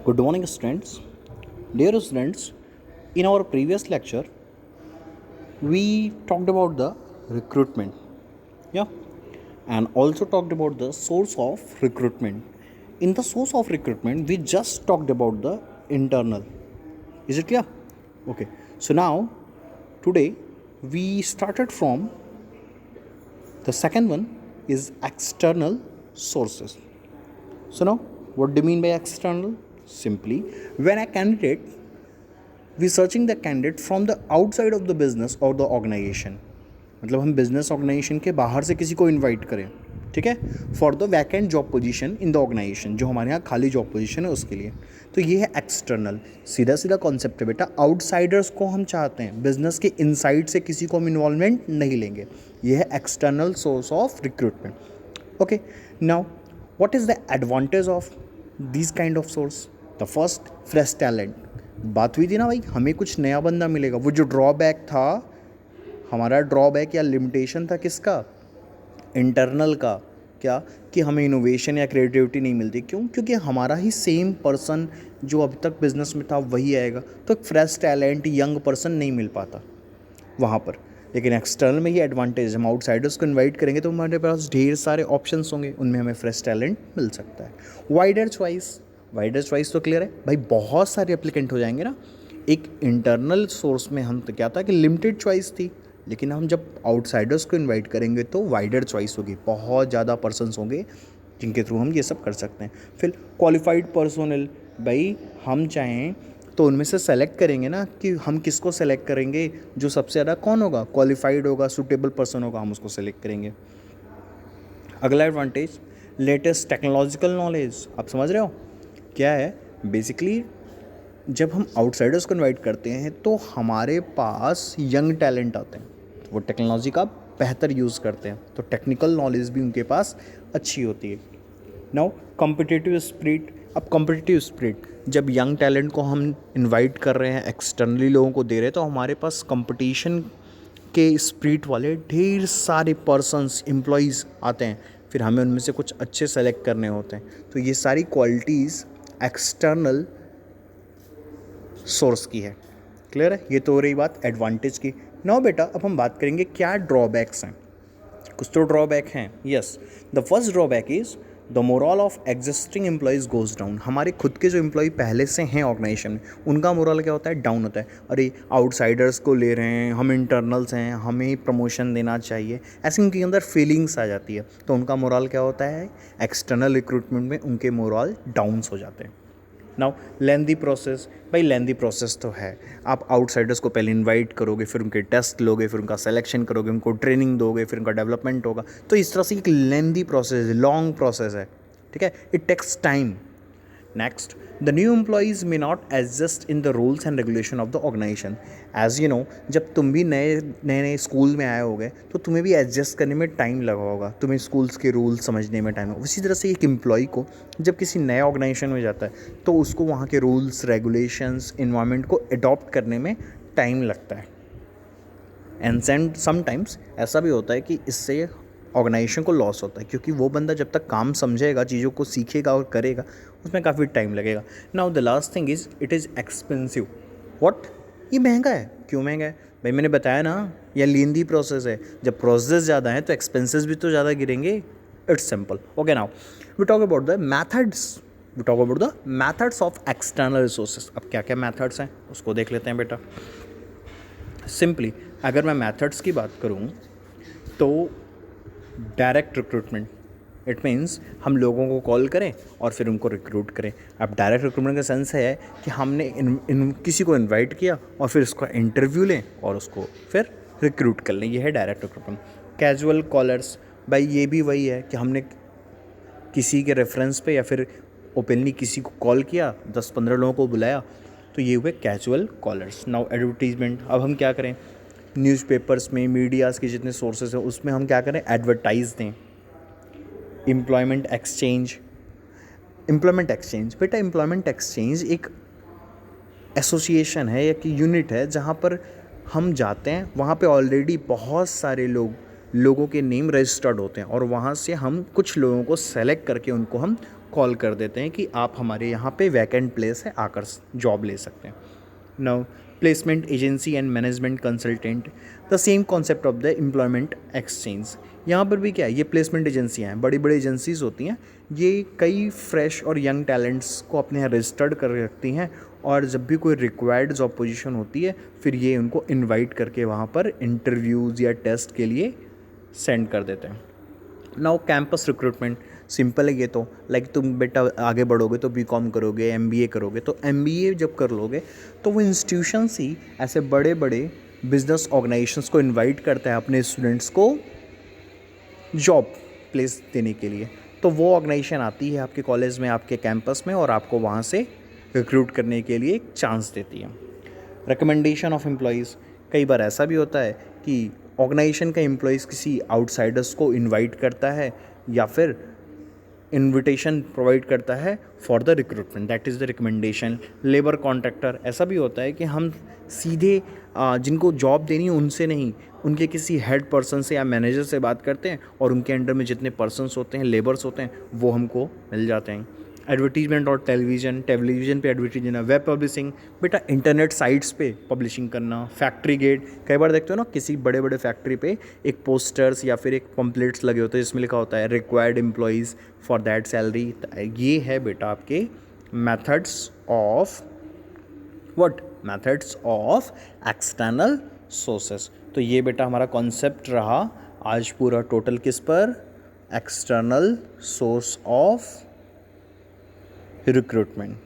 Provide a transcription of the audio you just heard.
Good morning, students. Dear students, in our previous lecture, we talked about the recruitment, yeah, and also talked about the source of recruitment. In the source of recruitment, we just talked about the internal. Is it clear? Okay. So now, today, we started from the second one is external sources. So now, what do you mean by external? Simply, when a candidate we searching the candidate from the outside of the business और the organisation. मतलब हम business organisation के बाहर से किसी को invite करें, ठीक है, for the vacant job position in the organization, जो हमारे यहाँ खाली जॉब पोजीशन है उसके लिए. तो ये है एक्सटर्नल. सीधा सीधा कॉन्सेप्ट है बेटा. आउटसाइडर्स को हम चाहते हैं, बिजनेस के इनसाइड से किसी को हम इन्वॉल्वमेंट नहीं लेंगे. ये है external source of recruitment. Okay, now what is the advantage of this kind of source? The first, fresh talent. बात हुई थी ना भाई, हमें कुछ नया बंदा मिलेगा. वो जो ड्रॉबैक था, हमारा ड्रॉबैक या लिमिटेशन था किसका? इंटरनल का. क्या? कि हमें इनोवेशन या क्रिएटिविटी नहीं मिलती. क्यों? क्योंकि हमारा ही सेम पर्सन जो अभी तक बिजनेस में था वही आएगा. तो एक फ्रेश टैलेंट, यंग पर्सन नहीं मिल पाता वहाँ पर. लेकिन एक्सटर्नल में ये एडवांटेज, हम आउटसाइडर्स को इनवाइट करेंगे तो हमारे पास ढेर सारे ऑप्शंस होंगे, उनमें हमें फ्रेश टैलेंट मिल सकता है. Wider choice. वाइडर चॉइस तो क्लियर है भाई, बहुत सारे एप्लीकेंट हो जाएंगे ना. एक इंटरनल सोर्स में हम तो क्या था कि लिमिटेड चॉइस थी, लेकिन हम जब आउटसाइडर्स को इनवाइट करेंगे तो वाइडर चॉइस होगी, बहुत ज़्यादा पर्सन्स होंगे जिनके थ्रू हम ये सब कर सकते हैं. फिर क्वालिफाइड पर्सोनल. भाई हम चाहें तो उनमें से सेलेक्ट करेंगे ना, कि हम किसको सेलेक्ट करेंगे, जो सबसे ज़्यादा कौन होगा, क्वालिफाइड होगा, सूटेबल पर्सन होगा, हम उसको सेलेक्ट करेंगे. अगला एडवांटेज, लेटेस्ट टेक्नोलॉजिकल नॉलेज. आप समझ रहे हो क्या है? बेसिकली जब हम आउटसाइडर्स को इनवाइट करते हैं तो हमारे पास यंग टैलेंट आते हैं, तो वो टेक्नोलॉजी का बेहतर यूज़ करते हैं, तो टेक्निकल नॉलेज भी उनके पास अच्छी होती है. Now competitive spirit. अब कॉम्पिटिटिव स्पिरिट, जब यंग टैलेंट को हम इनवाइट कर रहे हैं, एक्सटर्नली लोगों को दे रहे हैं, तो हमारे पास कंपटीशन के स्पिरिट वाले ढेर सारे पर्सन्स, एम्प्लॉयज़ आते हैं. फिर हमें उनमें से कुछ अच्छे सेलेक्ट करने होते हैं. तो ये सारी क्वालिटीज़ एक्सटर्नल सोर्स की है. क्लियर है? ये तो हो रही बात एडवांटेज की. नाउ बेटा, अब हम बात करेंगे क्या ड्रॉबैक्स हैं. कुछ तो ड्रॉबैक हैं. Yes, the first drawback is the moral of existing employees goes down. हमारे खुद के जो एम्प्लॉय पहले से हैं ऑर्गेनाइजेशन में, उनका मोरल क्या होता है? डाउन होता है. अरे आउटसाइडर्स को ले रहे हैं, हम इंटरनल्स हैं, हमें प्रमोशन देना चाहिए, ऐसे उनके अंदर फीलिंग्स आ जाती है. तो उनका मोरल क्या होता है? एक्सटर्नल रिक्रूटमेंट में उनके मोरल डाउन्स हो जाते हैं. Now lengthy process. भाई लेंदी प्रोसेस तो है. आप आउटसाइडर्स को पहले इनवाइट करोगे, फिर उनके टेस्ट लोगे, फिर उनका सिलेक्शन करोगे, उनको ट्रेनिंग दोगे, फिर उनका डेवलपमेंट होगा. तो इस तरह से एक लेंदी प्रोसेस है, लॉन्ग प्रोसेस है. ठीक है, it takes time. Next, the new employees may not adjust in the rules and regulation of the organization. As you know, जब तुम भी नए नए स्कूल में आए होगे तो तुम्हें भी एडजस्ट करने में टाइम लगा होगा, तुम्हें स्कूल्स के रूल्स समझने में टाइम होगा. उसी तरह से एक एम्प्लॉय को जब किसी नए ऑर्गेनाइजेशन में जाता है तो उसको वहाँ के रूल्स, रेगुलेशंस, इन्वायरमेंट को अडॉप्ट करने में टाइम लगता है. एंड समटाइम्स ऐसा भी होता है कि इससे ऑर्गेनाइजेशन को लॉस होता है, क्योंकि वो बंदा जब तक काम समझेगा, चीज़ों को सीखेगा और करेगा, उसमें काफ़ी टाइम लगेगा. Now the last thing is it is expensive. What? ये महंगा है. क्यों महंगा है भाई? मैंने बताया ना, यह लेंदी प्रोसेस है. जब प्रोसेस ज़्यादा है तो एक्सपेंसेस भी तो ज़्यादा गिरेंगे. It's simple. Okay, now we talk about the methods. We talk about the methods of external resources. अब क्या क्या मैथड्स हैं उसको देख लेते हैं बेटा. सिंपली अगर मैं मैथड्स की बात करूँ तो डायरेक्ट रिक्रूटमेंट. इट मीन्स हम लोगों को कॉल करें और फिर उनको रिक्रूट करें. अब डायरेक्ट रिक्रूटमेंट का सेंस है कि हमने किसी को इनवाइट किया और फिर उसका इंटरव्यू लें और उसको फिर रिक्रूट कर लें. ये है डायरेक्ट रिक्रूटमेंट. Casual callers. भाई ये भी वही है कि हमने किसी के रेफरेंस पे या फिर ओपनली किसी को कॉल किया, 10-15 लोगों को बुलाया, तो ये हुए कैजुअल कॉलर्स. Now advertisement. अब हम क्या करें, न्यूज़पेपर्स में, मीडियाज़ के जितने सोर्सेज हैं उसमें हम क्या करें, एडवर्टाइज दें. Employment exchange. एम्प्लॉयमेंट एक्सचेंज बेटा, एम्प्लॉयमेंट एक्सचेंज एक एसोसिएशन है, एक यूनिट है जहाँ पर हम जाते हैं. वहाँ पे ऑलरेडी बहुत सारे लोगों के नेम रजिस्टर्ड होते हैं और वहाँ से हम कुछ लोगों को सेलेक्ट करके उनको हम कॉल कर देते हैं कि आप हमारे यहाँ पे वैकेंट प्लेस है, आकर जॉब ले सकते हैं. Now placement agency and management consultant, the same concept of the employment exchange. यहाँ पर भी क्या है, ये प्लेसमेंट एजेंसियाँ हैं, बड़ी बड़ी एजेंसीज होती हैं. ये कई फ्रेश और यंग टैलेंट्स को अपने यहाँ रजिस्टर्ड कर रखती हैं, और जब भी कोई रिक्वायर्ड जॉब पोजीशन होती है फिर ये उनको इनवाइट करके वहाँ पर इंटरव्यूज़ या टेस्ट के लिए सेंड कर देते हैं. नाउ कैंपस रिक्रूटमेंट सिंपल है ये तो, लाइक तुम बेटा आगे बढ़ोगे तो बीकॉम करोगे, एमबीए करोगे, तो एमबीए जब कर लोगे तो वो इंस्टीट्यूशंस ही ऐसे बड़े बड़े बिजनेस ऑर्गेनाइजेशंस को इनवाइट करता है अपने स्टूडेंट्स को जॉब प्लेस देने के लिए. तो वो ऑर्गेनाइजेशन आती है आपके कॉलेज में, आपके कैंपस में, और आपको वहाँ से रिक्रूट करने के लिए एक चांस देती है. रिकमेंडेशन ऑफ एम्प्लॉयज़, कई बार ऐसा भी होता है कि ऑर्गेनाइजेशन का एम्प्लॉयज़ किसी आउटसाइडर्स को इनवाइट करता है या फिर इनविटेशन प्रोवाइड करता है for the recruitment, that is the recommendation. Labour contractor, ऐसा भी होता है कि हम सीधे जिनको जॉब देनी है उनसे नहीं, उनके किसी हेड पर्सन से या मैनेजर से बात करते हैं और उनके अंडर में जितने पर्सन्स होते हैं, लेबर्स होते हैं, वो हमको मिल जाते हैं. एडवर्टीजमेंट और टेलीविज़न पे एडवर्टीज देना. वेब पब्लिशिंग, बेटा इंटरनेट साइट्स पे पब्लिशिंग करना. फैक्ट्री गेट, कई बार देखते हो ना किसी बड़े बड़े फैक्ट्री पे एक पोस्टर्स या फिर एक पम्पलेट्स लगे होते हैं जिसमें लिखा होता है required employees for that salary. ये है बेटा आपके methods of what, methods of external sources. तो ये बेटा हमारा कॉन्सेप्ट रहा आज पूरा टोटल किस पर, एक्सटर्नल सोर्स ऑफ रिक्रूटमेंट.